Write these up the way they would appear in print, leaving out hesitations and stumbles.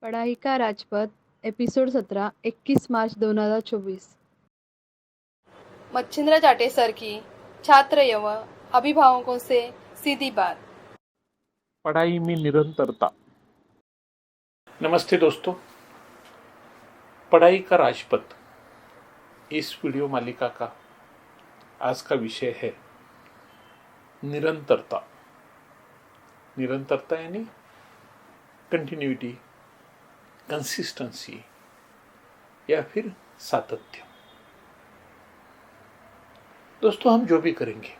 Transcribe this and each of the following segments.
पढ़ाई का राजपथ एपिसोड 17 21 मार्च 2024। मच्छिंद्र जाटे सर की छात्र एवं अभिभावकों से सीधी बात। पढ़ाई में निरंतरता। नमस्ते दोस्तों, पढ़ाई का राजपथ इस वीडियो मालिका का आज का विषय है निरंतरता। निरंतरता यानी कंटिन्यूटी, कंसिस्टेंसी या फिर सातत्य। दोस्तों, हम जो भी करेंगे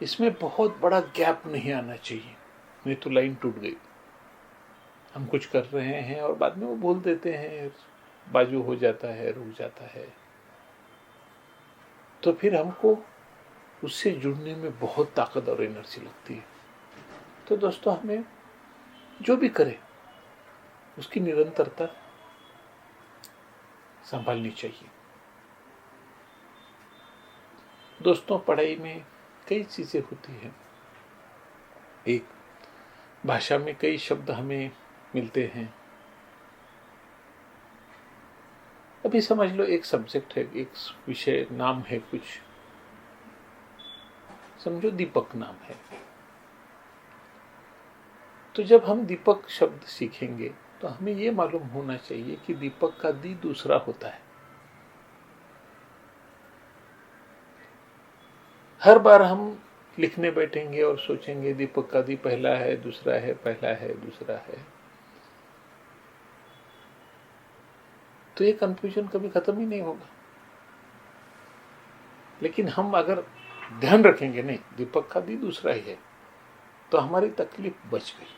इसमें बहुत बड़ा गैप नहीं आना चाहिए, नहीं तो लाइन टूट गई। हम कुछ कर रहे हैं और बाद में वो बोल देते हैं, बाजू हो जाता है, रुक जाता है, तो फिर हमको उससे जुड़ने में बहुत ताकत और एनर्जी लगती है। तो दोस्तों, हमें जो भी करें उसकी निरंतरता संभालनी चाहिए। दोस्तों, पढ़ाई में कई चीजें होती हैं। एक, भाषा में कई शब्द हमें मिलते हैं। अभी समझ लो एक सब्जेक्ट है, एक विषय नाम है, कुछ समझो दीपक नाम है। तो जब हम दीपक शब्द सीखेंगे तो हमें यह मालूम होना चाहिए कि दीपक का दी दूसरा होता है। हर बार हम लिखने बैठेंगे और सोचेंगे दीपक का दी पहला है, दूसरा है, पहला है, दूसरा है, तो ये कंफ्यूजन कभी खत्म ही नहीं होगा। लेकिन हम अगर ध्यान रखेंगे नहीं दीपक का दी दूसरा ही है, तो हमारी तकलीफ बच गई,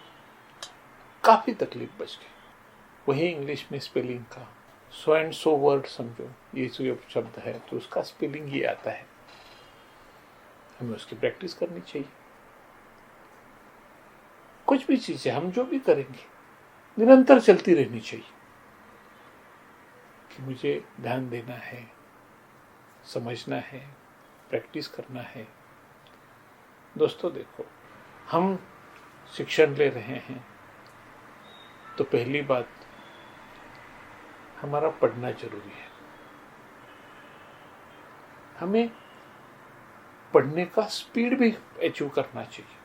काफी तकलीफ बच गई। वही इंग्लिश में स्पेलिंग का सो एंड सो वर्ड समझो, ये जो शब्द है तो उसका स्पेलिंग ही आता है। हमें उसकी प्रैक्टिस करनी चाहिए। कुछ भी चीजें हम जो भी करेंगे निरंतर चलती रहनी चाहिए कि मुझे ध्यान देना है, समझना है, प्रैक्टिस करना है। दोस्तों देखो, हम शिक्षण ले रहे हैं तो पहली बात, हमारा पढ़ना जरूरी है। हमें पढ़ने का स्पीड भी अचीव करना चाहिए।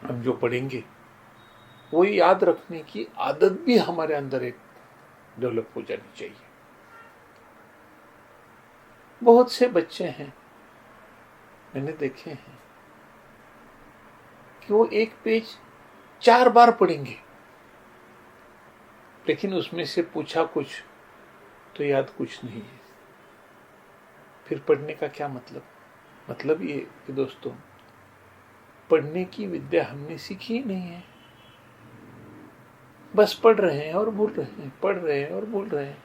हम जो पढ़ेंगे वो याद रखने की आदत भी हमारे अंदर एक डेवलप हो जानी चाहिए। बहुत से बच्चे हैं, मैंने देखे हैं कि वो एक पेज 4 बार पढ़ेंगे, लेकिन उसमें से पूछा कुछ तो याद कुछ नहीं है। फिर पढ़ने का क्या मतलब ये कि दोस्तों, पढ़ने की विद्या हमने सीखी ही नहीं है। बस पढ़ रहे हैं और भूल रहे हैं, पढ़ रहे हैं और भूल रहे हैं।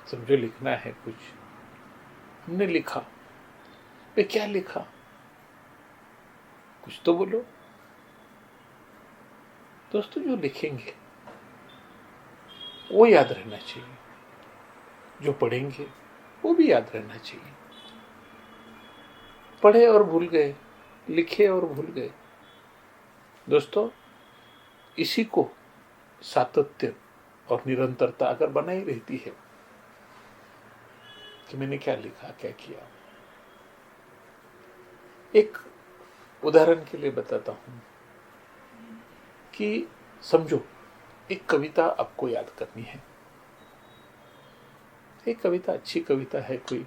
समझो लिखना है कुछ, हमने लिखा, वे क्या लिखा, कुछ तो बोलो। दोस्तों, जो लिखेंगे वो याद रहना चाहिए, जो पढ़ेंगे वो भी याद रहना चाहिए। पढ़े और भूल गए, लिखे और भूल गए। दोस्तों, इसी को सातत्य और निरंतरता अगर बनाई रहती है कि मैंने क्या लिखा, क्या किया। एक उदाहरण के लिए बताता हूं कि समझो एक कविता आपको याद करनी है। एक कविता, अच्छी कविता है कोई,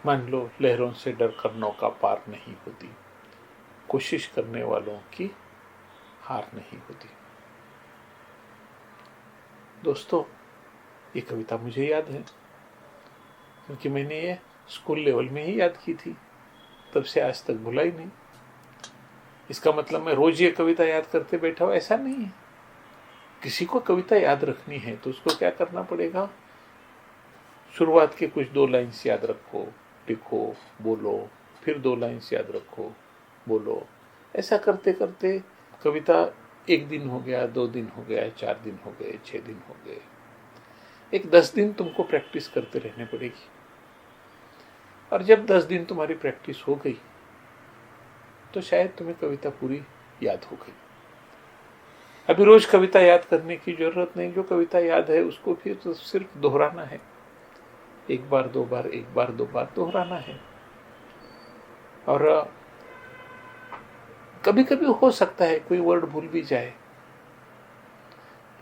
मान लो, लहरों से डर कर नौका पार नहीं होती, कोशिश करने वालों की हार नहीं होती। दोस्तों, ये कविता मुझे याद है क्योंकि मैंने ये स्कूल लेवल में ही याद की थी, तब से आज तक भुला ही नहीं। इसका मतलब मैं रोज ये कविता याद करते बैठा हूं, ऐसा नहीं है। किसी को कविता याद रखनी है तो उसको क्या करना पड़ेगा, शुरुआत के कुछ 2 लाइन्स याद रखो, लिखो, बोलो, फिर 2 लाइन्स याद रखो, बोलो। ऐसा करते करते कविता 1 दिन हो गया, 2 दिन हो गया, 4 दिन हो गए, 6 दिन हो गए। एक 10 दिन तुमको प्रैक्टिस करते रहने पड़ेगी। और जब 10 दिन तुम्हारी प्रैक्टिस हो गई तो शायद तुम्हें कविता पूरी याद हो गई। अभी रोज कविता याद करने की जरूरत नहीं, जो कविता याद है उसको फिर तो सिर्फ दोहराना है, एक बार दो बार, एक बार दो बार दोहराना है। और कभी कभी हो सकता है कोई वर्ड भूल भी जाए,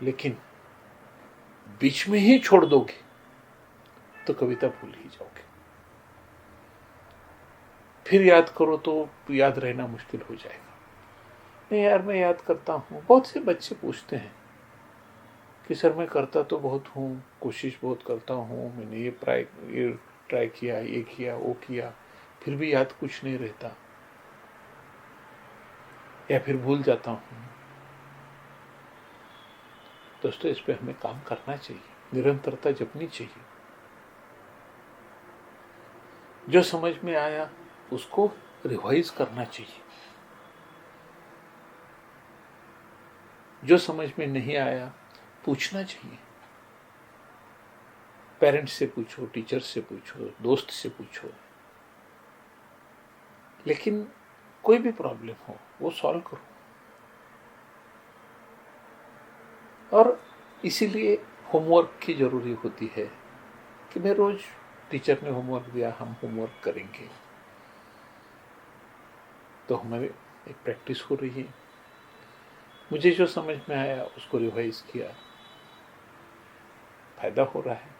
लेकिन बीच में ही छोड़ दोगे तो कविता भूल ही जाओगे। फिर याद करो तो याद रहना मुश्किल हो जाएगा। नहीं यार मैं याद करता हूँ। बहुत से बच्चे पूछते हैं कि सर मैं करता तो बहुत हूँ, कोशिश बहुत करता हूँ, मैंने ये ट्राई किया, ये किया, वो किया, फिर भी याद कुछ नहीं रहता या फिर भूल जाता हूँ। दोस्तों, इस पे हमें काम करना चाहिए, निरंतरता जपनी चाहिए। जो समझ में आया उसको रिवाइज करना चाहिए, जो समझ में नहीं आया पूछना चाहिए। पेरेंट्स से पूछो, टीचर से पूछो, दोस्त से पूछो, लेकिन कोई भी प्रॉब्लम हो वो सॉल्व करो। और इसीलिए होमवर्क की जरूरी होती है कि मैं रोज टीचर ने होमवर्क दिया, हम होमवर्क करेंगे, तो हमारी एक प्रैक्टिस हो रही है। मुझे जो समझ में आया उसको रिवाइज किया, फायदा हो रहा है।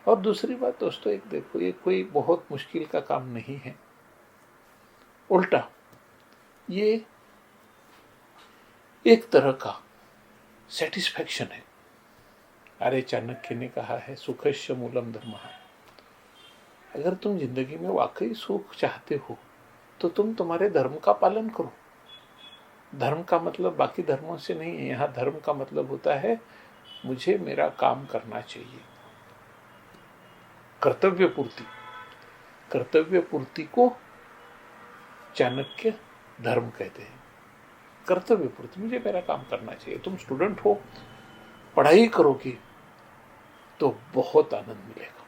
और दूसरी बात दोस्तों, एक देखो, ये कोई बहुत मुश्किल का काम नहीं है, उल्टा ये एक तरह का सेटिस्फैक्शन है। अरे चाणक्य ने कहा है, सुखस्य मूलम धर्मः। अगर तुम जिंदगी में वाकई सुख चाहते हो तो तुम तुम्हारे धर्म का पालन करो। धर्म का मतलब बाकी धर्मों से नहीं है, यहाँ धर्म का मतलब होता है मुझे मेरा काम करना चाहिए, कर्तव्य पूर्ति। कर्तव्य पूर्ति को चाणक्य धर्म कहते हैं। कर्तव्य पूर्ति, मुझे मेरा काम करना चाहिए। तुम स्टूडेंट हो, पढ़ाई करोगे तो बहुत आनंद मिलेगा।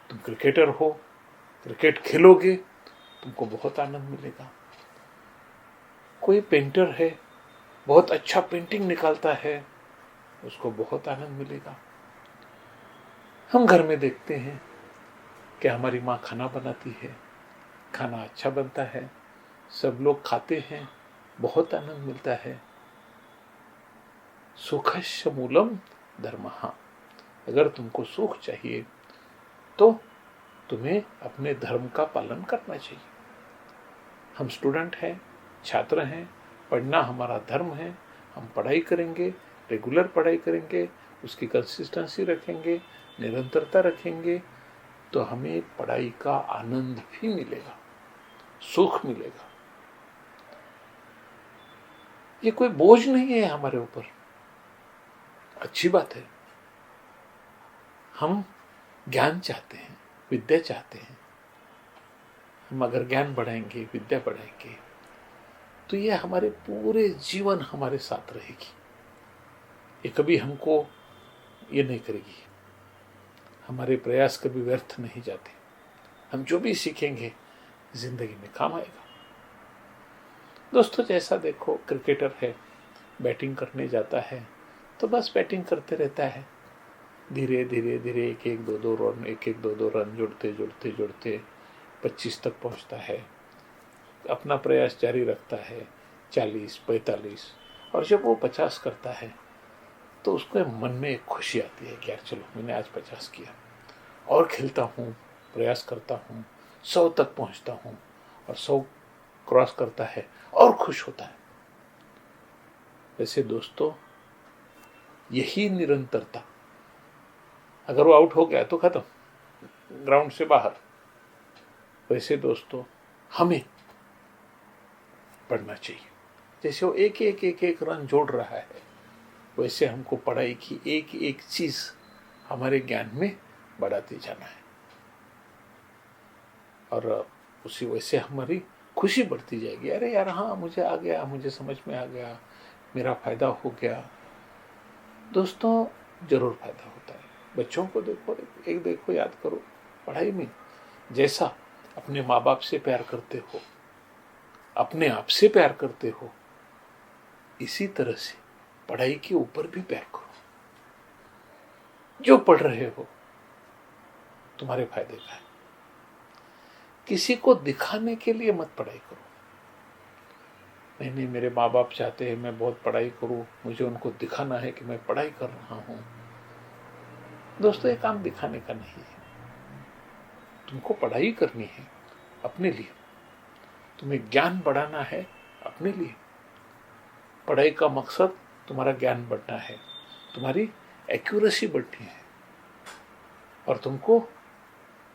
तुम क्रिकेटर हो, क्रिकेट खेलोगे, तुमको बहुत आनंद मिलेगा। कोई पेंटर है, बहुत अच्छा पेंटिंग निकालता है, उसको बहुत आनंद मिलेगा। हम घर में देखते हैं कि हमारी माँ खाना बनाती है, खाना अच्छा बनता है, सब लोग खाते हैं, बहुत आनंद मिलता है। सुखस्य मूलम धर्मः। अगर तुमको सुख चाहिए तो तुम्हें अपने धर्म का पालन करना चाहिए। हम स्टूडेंट हैं, छात्र हैं, पढ़ना हमारा धर्म है। हम पढ़ाई करेंगे, रेगुलर पढ़ाई करेंगे, उसकी कंसिस्टेंसी रखेंगे, निरंतरता रखेंगे, तो हमें पढ़ाई का आनंद भी मिलेगा, सुख मिलेगा। ये कोई बोझ नहीं है हमारे ऊपर, अच्छी बात है। हम ज्ञान चाहते हैं, विद्या चाहते हैं। हम अगर ज्ञान बढ़ाएंगे, विद्या बढ़ाएंगे, तो ये हमारे पूरे जीवन हमारे साथ रहेगी। ये कभी हमको ये नहीं करेगी, हमारे प्रयास कभी व्यर्थ नहीं जाते। हम जो भी सीखेंगे जिंदगी में काम आएगा। दोस्तों, जैसा देखो, क्रिकेटर है, बैटिंग करने जाता है तो बस बैटिंग करते रहता है, धीरे धीरे धीरे एक एक दो दो रन जुड़ते जुड़ते जुड़ते 25 तक पहुंचता है, अपना प्रयास जारी रखता है, 40, 45, और जब वो 50 करता है तो उसको मन में एक खुशी आती है कि यार चलो मैंने आज 50 किया, और खेलता हूँ, प्रयास करता हूँ, 100 तक पहुँचता हूँ, और 100 क्रॉस करता है और खुश होता है। वैसे दोस्तों, यही निरंतरता, अगर वो आउट हो गया तो खत्म, ग्राउंड से बाहर। वैसे दोस्तों, हमें पढ़ना चाहिए। जैसे वो एक एक रन जोड़ रहा है, वैसे हमको पढ़ाई की एक एक चीज हमारे ज्ञान में बढ़ाते जाना है, और उसी वैसे हमारी खुशी बढ़ती जाएगी। अरे यार, हाँ मुझे आ गया, मुझे समझ में आ गया, मेरा फायदा हो गया। दोस्तों, जरूर फायदा होता है। बच्चों को देखो, एक देखो, याद करो, पढ़ाई में जैसा अपने माँ बाप से प्यार करते हो, अपने आप से प्यार करते हो, इसी तरह से पढ़ाई के ऊपर भी प्यार करो। जो पढ़ रहे हो तुम्हारे फायदे का है। किसी को दिखाने के लिए मत पढ़ाई करो। नहीं, मेरे माँ बाप चाहते हैं मैं बहुत पढ़ाई करूं, मुझे उनको दिखाना है कि मैं पढ़ाई कर रहा हूं। दोस्तों, ये काम दिखाने का नहीं है। तुमको पढ़ाई करनी है अपने लिए, तुम्हें ज्ञान बढ़ाना है अपने लिए। पढ़ाई का मकसद तुम्हारा ज्ञान बढ़ना है, तुम्हारी एक्यूरेसी बढ़नी है, और तुमको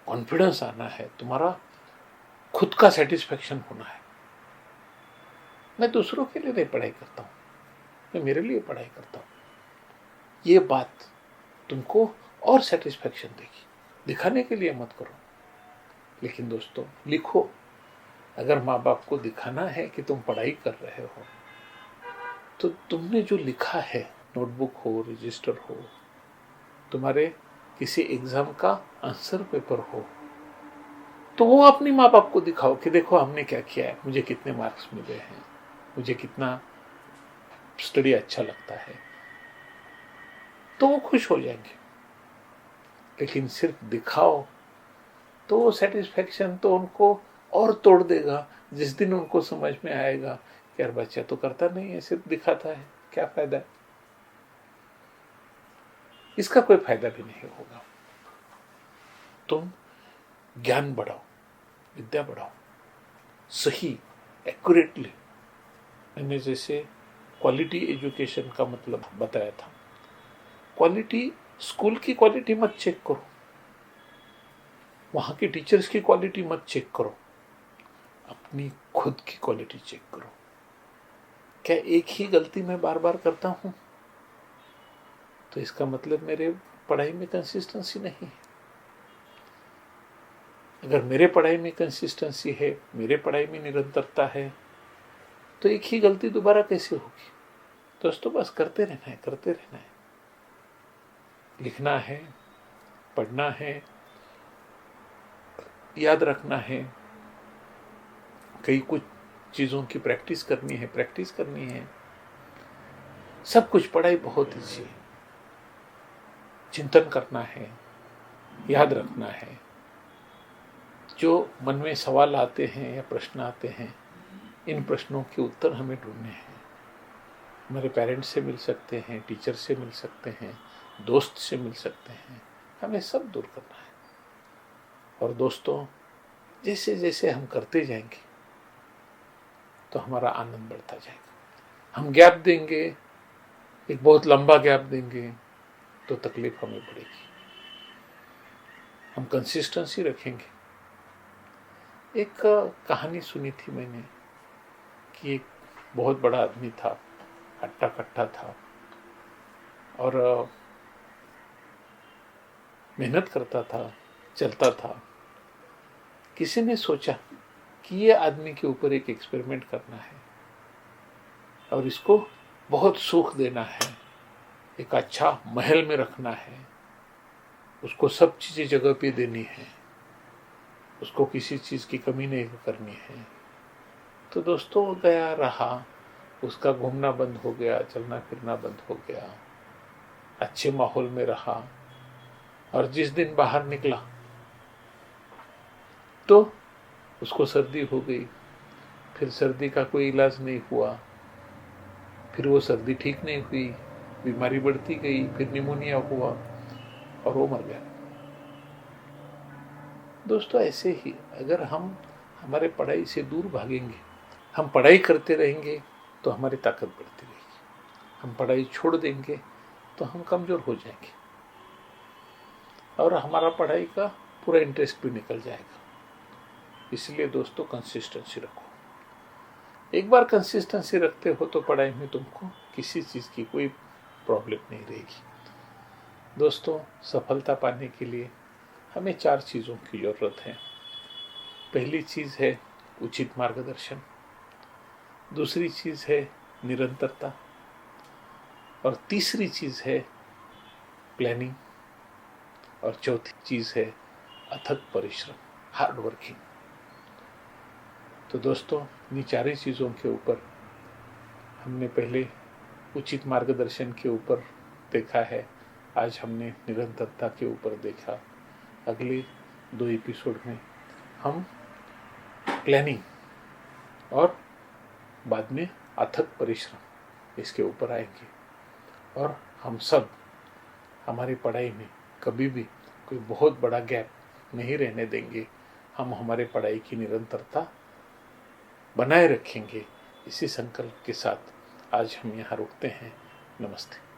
कॉन्फिडेंस आना है, तुम्हारा खुद का सेटिस्फेक्शन होना है। मैं दूसरों के लिए नहीं पढ़ाई करता हूं, मैं मेरे लिए पढ़ाई करता हूं। ये बात तुमको और सेटिस्फेक्शन देगी। दिखाने के लिए मत करो। लेकिन दोस्तों, लिखो। अगर माँ बाप को दिखाना है कि तुम पढ़ाई कर रहे हो, तो तुमने जो लिखा है, नोटबुक हो, रजिस्टर हो, तुम्हारे किसी एग्जाम का आंसर पेपर हो, तो वो अपनी माँ बाप को दिखाओ कि देखो हमने क्या किया है, मुझे कितने मार्क्स मिले हैं, मुझे कितना स्टडी अच्छा लगता है, तो वो खुश हो जाएंगे। लेकिन सिर्फ दिखाओ तो वो सेटिस्फेक्शन तो उनको और तोड़ देगा। जिस दिन उनको समझ में आएगा कि यार बच्चा तो करता नहीं है, सिर्फ दिखाता है, क्या फायदा है, इसका कोई फायदा भी नहीं होगा। तुम ज्ञान बढ़ाओ, विद्या बढ़ाओ, सही, एक्यूरेटली। मैंने जैसे क्वालिटी एजुकेशन का मतलब बताया था, क्वालिटी, स्कूल की क्वालिटी मत चेक करो, वहां के टीचर्स की क्वालिटी मत चेक करो, अपनी खुद की क्वालिटी चेक करो। क्या एक ही गलती मैं बार बार करता हूं, तो इसका मतलब मेरे पढ़ाई में कंसिस्टेंसी नहीं है। अगर मेरे पढ़ाई में कंसिस्टेंसी है, मेरे पढ़ाई में निरंतरता है, तो एक ही गलती दोबारा कैसे होगी। दोस्तों, बस करते रहना है, करते रहना है। लिखना है, पढ़ना है, याद रखना है, कई कुछ चीजों की प्रैक्टिस करनी है। सब कुछ पढ़ाई बहुत ईजी है। चिंतन करना है, याद रखना है। जो मन में सवाल आते हैं या प्रश्न आते हैं, इन प्रश्नों के उत्तर हमें ढूंढने हैं। हमारे पेरेंट्स से मिल सकते हैं, टीचर से मिल सकते हैं, दोस्त से मिल सकते हैं, हमें सब दूर करना है। और दोस्तों, जैसे जैसे हम करते जाएंगे तो हमारा आनंद बढ़ता जाएगा। हम गैप देंगे, एक बहुत लंबा गैप देंगे, तो तकलीफ हमें पड़ेगी। हम कंसिस्टेंसी रखेंगे। एक कहानी सुनी थी मैंने कि एक बहुत बड़ा आदमी था, हट्टा कट्टा था, और मेहनत करता था, चलता था। किसी ने सोचा कि ये आदमी के ऊपर एक एक्सपेरिमेंट करना है और इसको बहुत सुख देना है, एक अच्छा महल में रखना है, उसको सब चीजें जगह पे देनी है, उसको किसी चीज की कमी नहीं करनी है। तो दोस्तों, वो गया रहा, उसका घूमना बंद हो गया, चलना फिरना बंद हो गया, अच्छे माहौल में रहा, और जिस दिन बाहर निकला तो उसको सर्दी हो गई। फिर सर्दी का कोई इलाज नहीं हुआ, फिर वो सर्दी ठीक नहीं हुई, बीमारी बढ़ती गई, फिर निमोनिया हुआ और वो मर गया। दोस्तों, ऐसे ही अगर हम हमारे पढ़ाई से दूर भागेंगे, हम पढ़ाई करते रहेंगे तो हमारी ताकत बढ़ती रहेगी। हम पढ़ाई छोड़ देंगे तो हम कमजोर हो जाएंगे और हमारा पढ़ाई का पूरा इंटरेस्ट भी निकल जाएगा। इसलिए दोस्तों, कंसिस्टेंसी रखो। एक बार कंसिस्टेंसी रखते हो तो पढ़ाई में तुमको किसी चीज की कोई प्रॉब्लम नहीं रहेगी। दोस्तों, सफलता पाने के लिए हमें 4 चीजों की जरूरत है। पहली चीज है उचित मार्गदर्शन, दूसरी चीज है निरंतरता, और तीसरी चीज है प्लानिंग, और चौथी चीज है अथक परिश्रम, हार्ड वर्किंग। तो दोस्तों, इन चार चीज़ों के ऊपर हमने पहले उचित मार्गदर्शन के ऊपर देखा है, आज हमने निरंतरता के ऊपर देखा। अगले 2 एपिसोड में हम प्लानिंग और बाद में अथक परिश्रम इसके ऊपर आएंगे। और हम सब हमारी पढ़ाई में कभी भी कोई बहुत बड़ा गैप नहीं रहने देंगे। हम हमारे पढ़ाई की निरंतरता बनाए रखेंगे। इसी संकल्प के साथ आज हम यहाँ रुकते हैं। नमस्ते।